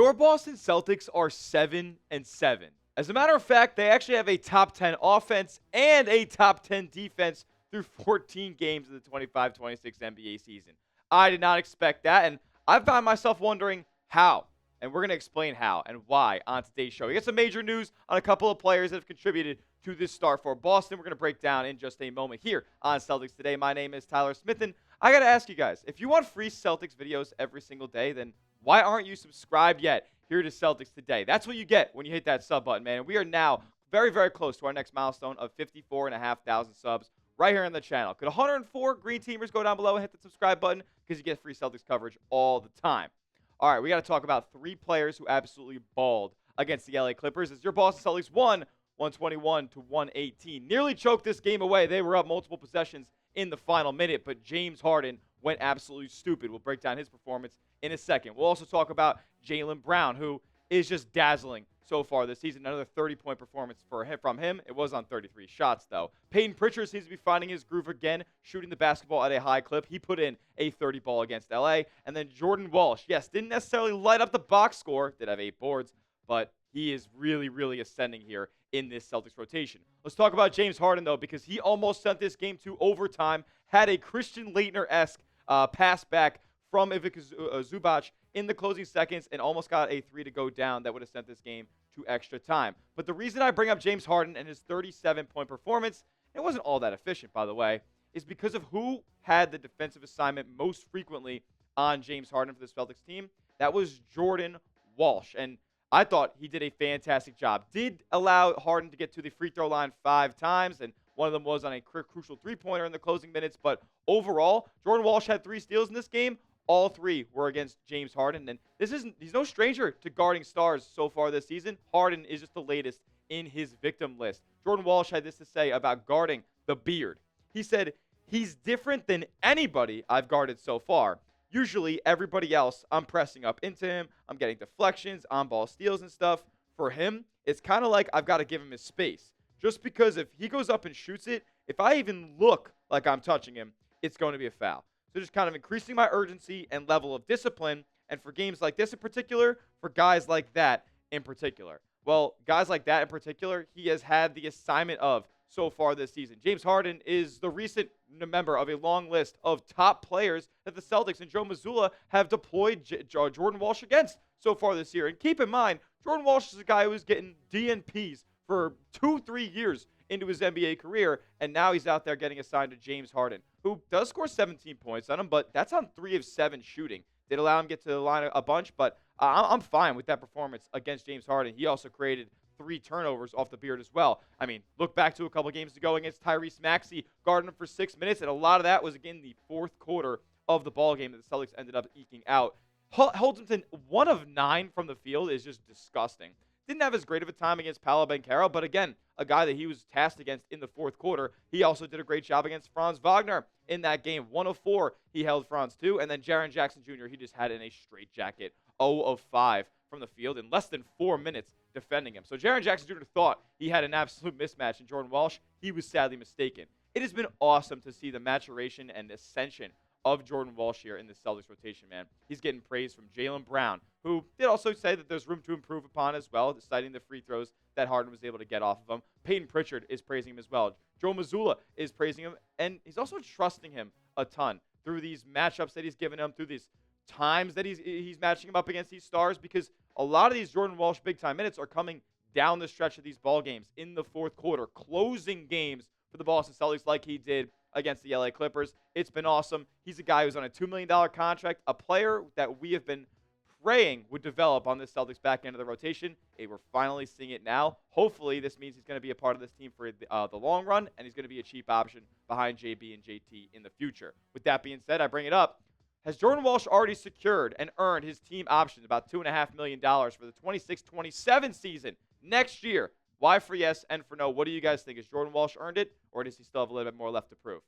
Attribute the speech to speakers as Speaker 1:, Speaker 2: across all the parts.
Speaker 1: Your Boston Celtics are 7-7. As a matter of fact, they actually have a top 10 offense and a top 10 defense through 14 games of the 25-26 NBA season. I did not expect that, and I found myself wondering how. And we're going to explain how and why on today's show. We got some major news on a couple of players that have contributed to this start for Boston. We're going to break down in just a moment here on Celtics Today. My name is Tyler Smith, and I got to ask you guys, if you want free Celtics videos every single day, then why aren't you subscribed yet here to Celtics Today? That's what you get when you hit that sub button, man. And we are now very, very close to our next milestone of 54,500 subs right here on the channel. Could 104 green teamers go down below and hit the subscribe button? Because you get free Celtics coverage all the time. All right, we got to talk about three players who absolutely balled against the LA Clippers as your Boston Celtics won 121-118. Nearly choked this game away. They were up multiple possessions in the final minute, but James Harden went absolutely stupid. We'll break down his performance in a second. We'll also talk about Jaylen Brown, who is just dazzling so far this season. Another 30-point performance from him. It was on 33 shots, though. Payton Pritchard seems to be finding his groove again, shooting the basketball at a high clip. He put in a 30 ball against LA. And then Jordan Walsh, yes, didn't necessarily light up the box score, did have 8 boards, but he is really, really ascending here in this Celtics rotation. Let's talk about James Harden, though, because he almost sent this game to overtime, had a Christian Laettner-esque pass back from Ivica Zubac in the closing seconds and almost got a 3 to go down that would have sent this game to extra time. But the reason I bring up James Harden and his 37-point performance, it wasn't all that efficient, by the way, is because of who had the defensive assignment most frequently on James Harden for this Celtics team. That was Jordan Walsh. And I thought he did a fantastic job. Did allow Harden to get to the free throw line 5 times, and one of them was on a crucial three-pointer in the closing minutes. But overall, Jordan Walsh had 3 steals in this game. All 3 were against James Harden. And he's no stranger to guarding stars so far this season. Harden is just the latest in his victim list. Jordan Walsh had this to say about guarding the beard. He said, "He's different than anybody I've guarded so far. Usually, everybody else, I'm pressing up into him. I'm getting deflections, on-ball steals and stuff. For him, it's kind of like I've got to give him his space. Just because if he goes up and shoots it, if I even look like I'm touching him, it's going to be a foul. So just kind of increasing my urgency and level of discipline. And for games like this in particular, for guys like that in particular. Well, guys like that in particular, he has had the assignment of so far this season. James Harden is the recent member of a long list of top players that the Celtics and Joe Mazzulla have deployed Jordan Walsh against so far this year. And keep in mind, Jordan Walsh is a guy who was getting DNPs for 2-3 years into his NBA career, and now he's out there getting assigned to James Harden, who does score 17 points on him, but that's on 3 of 7 shooting. Did allow him to get to the line a bunch, but I'm fine with that performance against James Harden. He also created 3 turnovers off the beard as well. I mean, look back to a couple games ago against Tyrese Maxey, guarding him for 6 minutes, and a lot of that was, again, the 4th quarter of the ballgame that the Celtics ended up eking out. Holton, 1 of 9 from the field is just disgusting. Didn't have as great of a time against Paolo Banchero, but again, a guy that he was tasked against in the 4th quarter. He also did a great job against Franz Wagner in that game. 1 of 4, he held Franz too. And then Jaren Jackson Jr., he just had in a straitjacket. 0 of 5 from the field in less than 4 minutes defending him. So Jaren Jackson Jr. thought he had an absolute mismatch in Jordan Walsh. He was sadly mistaken. It has been awesome to see the maturation and ascension of Jordan Walsh here in the Celtics rotation, man. He's getting praise from Jaylen Brown, who did also say that there's room to improve upon as well, citing the free throws that Harden was able to get off of him. Payton Pritchard is praising him as well. Joe Mazzulla is praising him, and he's also trusting him a ton through these matchups that he's given him, through these times that he's matching him up against these stars, because a lot of these Jordan Walsh big-time minutes are coming down the stretch of these ball games in the 4th quarter, closing games for the Boston Celtics like he did against the LA Clippers. It's been awesome. He's a guy who's on a $2 million contract, a player that we have been praying would develop on this Celtics back end of the rotation. Hey, we're finally seeing it now. Hopefully, this means he's going to be a part of this team for the long run, and he's going to be a cheap option behind JB and JT in the future. With that being said, I bring it up. Has Jordan Walsh already secured and earned his team options, about $2.5 million for the 26-27 season next year? Why for yes and for no? What do you guys think? Has Jordan Walsh earned it, or does he still have a little bit more left to prove?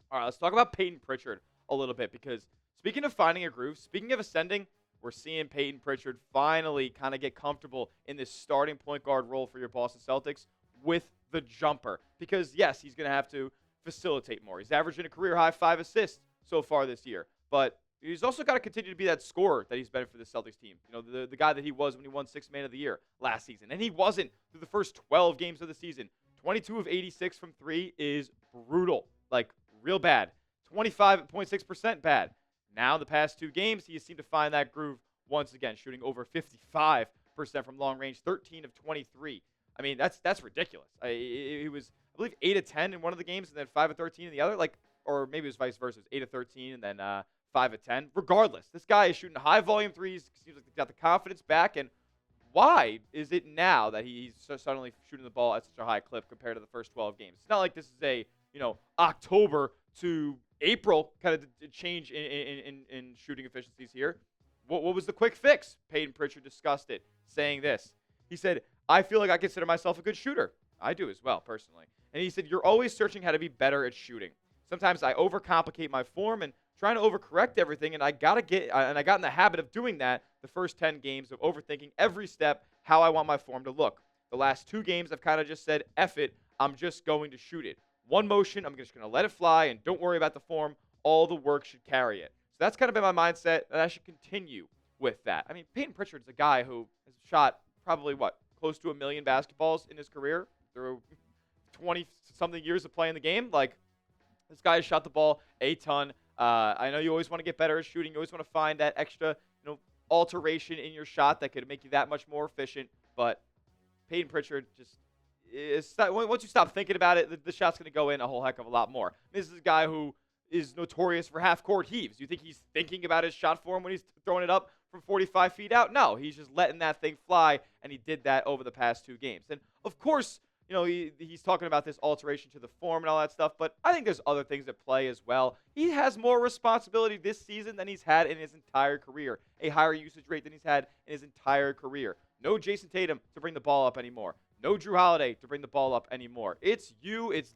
Speaker 1: All right, let's talk about Payton Pritchard a little bit, because speaking of finding a groove, speaking of ascending, we're seeing Payton Pritchard finally kind of get comfortable in this starting point guard role for your Boston Celtics with the jumper. Because, yes, he's going to have to facilitate more. He's averaging a career-high 5 assists so far this year. But He's also got to continue to be that scorer that he's been for the Celtics team. You know, the guy that he was when he won Sixth Man of the Year last season. And he wasn't through the first 12 games of the season. 22 of 86 from 3 is brutal. Like, real bad. 25.6% bad. Now, the past 2 games, he has seemed to find that groove once again, shooting over 55% from long range, 13 of 23. I mean, that's ridiculous. He was, I believe, 8 of 10 in one of the games and then 5 of 13 in the other. Like, or maybe it was vice versa. It was 8 of 13 and then 5 of 10. Regardless, this guy is shooting high volume threes. Seems like he's got the confidence back. And why is it now that he's suddenly shooting the ball at such a high clip compared to the first 12 games? It's not like this is a, October to April kind of change in shooting efficiencies here. What was the quick fix? Payton Pritchard discussed it, saying this. He said, I feel like I consider myself a good shooter. I do as well, personally. And he said, you're always searching how to be better at shooting. Sometimes I overcomplicate my form and trying to overcorrect everything, and I got in the habit of doing that the first 10 games, of overthinking every step how I want my form to look. The last 2 games, I've kind of just said, F it, I'm just going to shoot it. One motion, I'm just going to let it fly, and don't worry about the form. All the work should carry it. So that's kind of been my mindset, and I should continue with that. I mean, Payton Pritchard's a guy who has shot probably, close to 1 million basketballs in his career through 20-something years of playing the game. Like, this guy has shot the ball a ton. I know you always want to get better at shooting. You always want to find that extra, alteration in your shot that could make you that much more efficient. But Payton Pritchard once you stop thinking about it, the shot's going to go in a whole heck of a lot more. This is a guy who is notorious for half-court heaves. You think he's thinking about his shot form when he's throwing it up from 45 feet out? No, he's just letting that thing fly, and he did that over the past 2 games. And, of course, he's talking about this alteration to the form and all that stuff, but I think there's other things at play as well. He has more responsibility this season than he's had in his entire career, a higher usage rate than he's had in his entire career. No Jason Tatum to bring the ball up anymore. No Drew Holiday to bring the ball up anymore. It's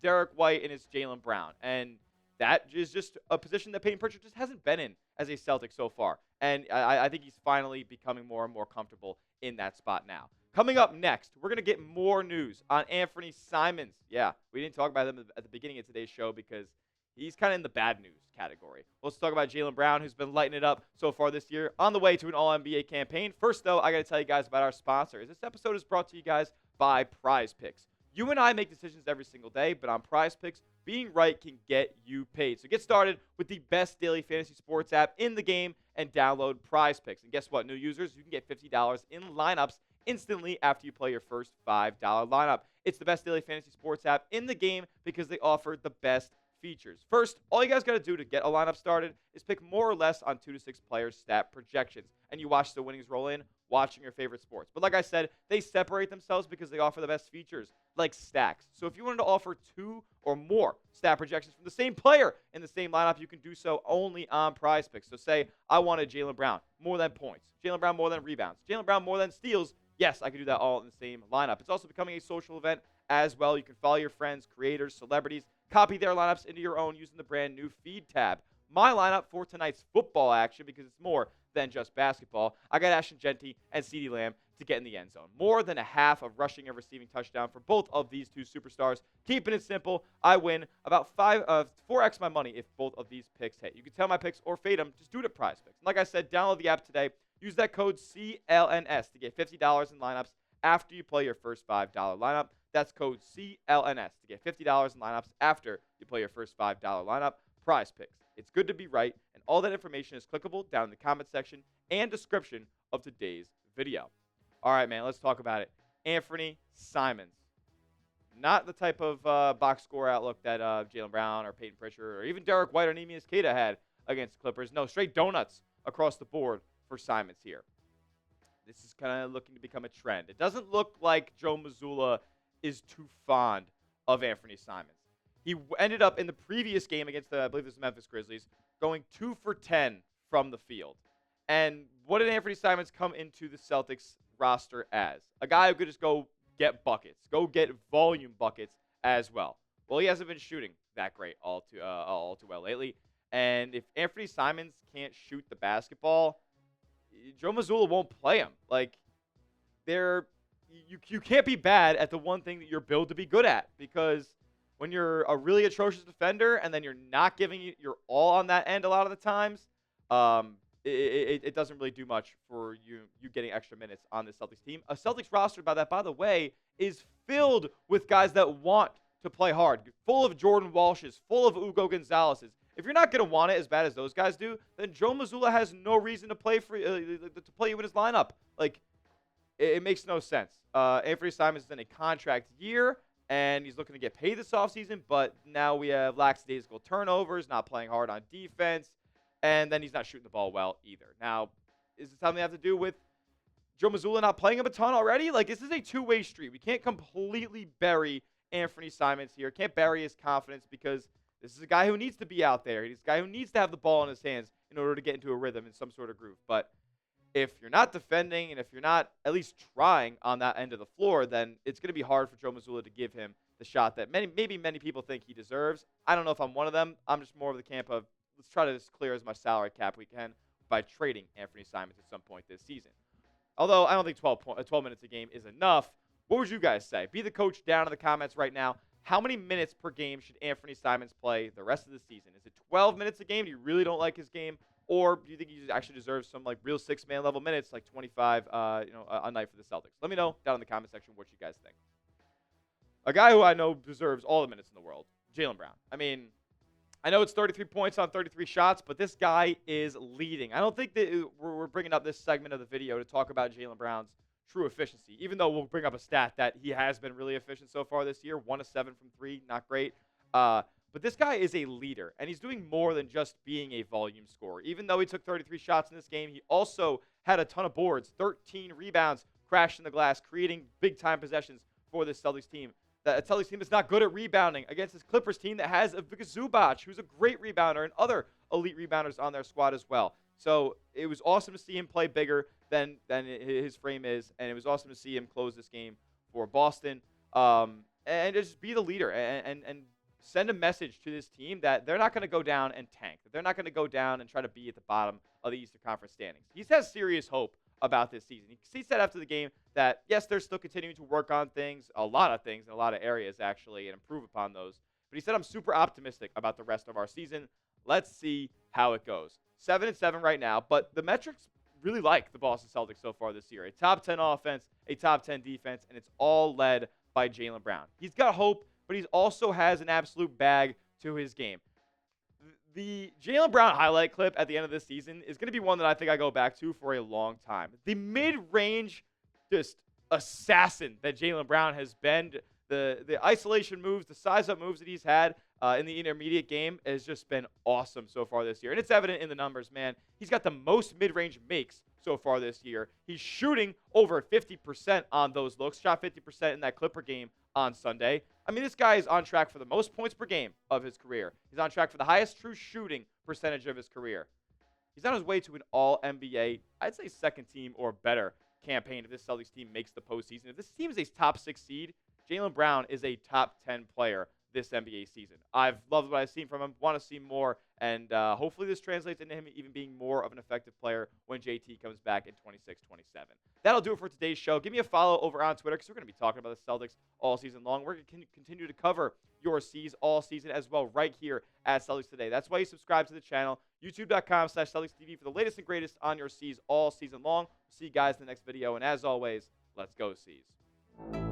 Speaker 1: Derek White, and it's Jaylen Brown. And that is just a position that Payton Pritchard just hasn't been in as a Celtic so far. And I think he's finally becoming more and more comfortable in that spot now. Coming up next, we're going to get more news on Anfernee Simons. Yeah, we didn't talk about him at the beginning of today's show because he's kind of in the bad news category. Let's talk about Jaylen Brown, who's been lighting it up so far this year, on the way to an All-NBA campaign. First, though, I got to tell you guys about our sponsors. This episode is brought to you guys by PrizePicks. You and I make decisions every single day, but on PrizePicks, being right can get you paid. So get started with the best daily fantasy sports app in the game and download PrizePicks. And guess what, new users, you can get $50 in lineups instantly after you play your first $5 lineup. It's the best daily fantasy sports app in the game because they offer the best features. First, all you guys got to do to get a lineup started is pick more or less on 2 to 6 players' stat projections, and you watch the winnings roll in watching your favorite sports. But like I said, they separate themselves because they offer the best features, like stacks. So if you wanted to offer 2 or more stat projections from the same player in the same lineup, you can do so only on PrizePicks. So say I wanted Jaylen Brown more than points, Jaylen Brown more than rebounds, Jaylen Brown more than steals. Yes, I can do that all in the same lineup. It's also becoming a social event as well. You can follow your friends, creators, celebrities, copy their lineups into your own using the brand new feed tab. My lineup for tonight's football action, because it's more than just basketball, I got Ashton Genty and CeeDee Lamb to get in the end zone. More than a half of rushing and receiving touchdown for both of these 2 superstars. Keeping it simple, I win about 4x my money if both of these picks hit. You can tell my picks or fade them. Just do it at PrizePicks. Like I said, download the app today. Use that code CLNS to get $50 in lineups after you play your first $5 lineup. That's code CLNS to get $50 in lineups after you play your first $5 lineup. PrizePicks. It's good to be right, and all that information is clickable down in the comment section and description of today's video. All right, man, let's talk about it. Anfernee Simons. Not the type of box score outlook that Jaylen Brown or Payton Pritchard or even Derek White or Neemias Queta had against the Clippers. No, straight donuts across the board for Simons here. This is kind of looking to become a trend. It doesn't look like Joe Mazzulla is too fond of Anfernee Simons. He ended up in the previous game against I believe it was the Memphis Grizzlies, going 2 for 10 from the field. And what did Anfernee Simons come into the Celtics roster as? A guy who could just go get buckets, go get volume buckets as well. Well, he hasn't been shooting that great all too well lately. And if Anfernee Simons can't shoot the basketball, Joe Mazzulla won't play him. Like, you can't be bad at the one thing that you're built to be good at, because when you're a really atrocious defender and then you're not giving your all on that end a lot of the times, it doesn't really do much for you getting extra minutes on the Celtics team. A Celtics roster, by the way, is filled with guys that want to play hard, full of Jordan Walshes, full of Ugo Gonzalez's. If you're not going to want it as bad as those guys do, then Joe Mazzulla has no reason to play to play you in his lineup. Like, it makes no sense. Anfernee Simons is in a contract year, and he's looking to get paid this offseason, but now we have lackadaisical turnovers, not playing hard on defense, and then he's not shooting the ball well either. Now, is it something that have to do with Joe Mazzulla not playing him a ton already? Like, this is a two-way street. We can't completely bury Anfernee Simons here. Can't bury his confidence because this is a guy who needs to be out there. He's a guy who needs to have the ball in his hands in order to get into a rhythm in some sort of groove. But if you're not defending and if you're not at least trying on that end of the floor, then it's going to be hard for Joe Mazzulla to give him the shot that maybe many people think he deserves. I don't know if I'm one of them. I'm just more of the camp of let's try to just clear as much salary cap we can by trading Anfernee Simons at some point this season. Although I don't think 12 minutes a game is enough. What would you guys say? Be the coach down in the comments right now. How many minutes per game should Anfernee Simons play the rest of the season? Is it 12 minutes a game? Do you really don't like his game? Or do you think he actually deserves some like real six-man level minutes, like 25 a night for the Celtics? Let me know down in the comment section what you guys think. A guy who I know deserves all the minutes in the world, Jaylen Brown. I mean, I know it's 33 points on 33 shots, but this guy is leading. I don't think that we're bringing up this segment of the video to talk about Jaylen Brown's true efficiency, even though we'll bring up a stat that he has been really efficient so far this year. 1 of 7 from 3, not great. But this guy is a leader, and he's doing more than just being a volume scorer. Even though he took 33 shots in this game, he also had a ton of boards, 13 rebounds, crashed in the glass, creating big-time possessions for this Celtics team. The Celtics team is not good at rebounding against this Clippers team that has Ivica Zubac, who's a great rebounder, and other elite rebounders on their squad as well. So it was awesome to see him play bigger than his frame is, and it was awesome to see him close this game for Boston and just be the leader and send a message to this team that they're not going to go down and tank, that they're not going to go down and try to be at the bottom of the Eastern Conference standings. He has serious hope about this season. He said after the game that, yes, they're still continuing to work on things, a lot of things in a lot of areas, actually, and improve upon those. But he said, I'm super optimistic about the rest of our season. Let's see how it goes. 7-7 right now, but the metrics really like the Boston Celtics so far this year. A top 10 offense, a top 10 defense, and it's all led by Jaylen Brown. He's got hope, but he also has an absolute bag to his game. The Jaylen Brown highlight clip at the end of this season is going to be one that I think I go back to for a long time. The mid-range just assassin that Jaylen Brown has been, the isolation moves, the size-up moves that he's had in the intermediate game has just been awesome so far this year. And it's evident in the numbers, man. He's got the most mid-range makes so far this year. He's shooting over 50% on those looks, shot 50% in that Clipper game on Sunday. I mean, this guy is on track for the most points per game of his career. He's on track for the highest true shooting percentage of his career. He's on his way to an all-NBA, I'd say second team or better campaign if this Celtics team makes the postseason. If this team is a top 6 seed, Jaylen Brown is a top 10 player this NBA season. I've loved what I've seen from him, want to see more, and hopefully this translates into him even being more of an effective player when JT comes back in 26-27. That'll do it for today's show. Give me a follow over on Twitter because we're going to be talking about the Celtics all season long. We're going to continue to cover your C's all season as well right here at Celtics Today. That's why you subscribe to the channel, youtube.com/CelticsTV for the latest and greatest on your C's all season long. See you guys in the next video, and as always, let's go C's.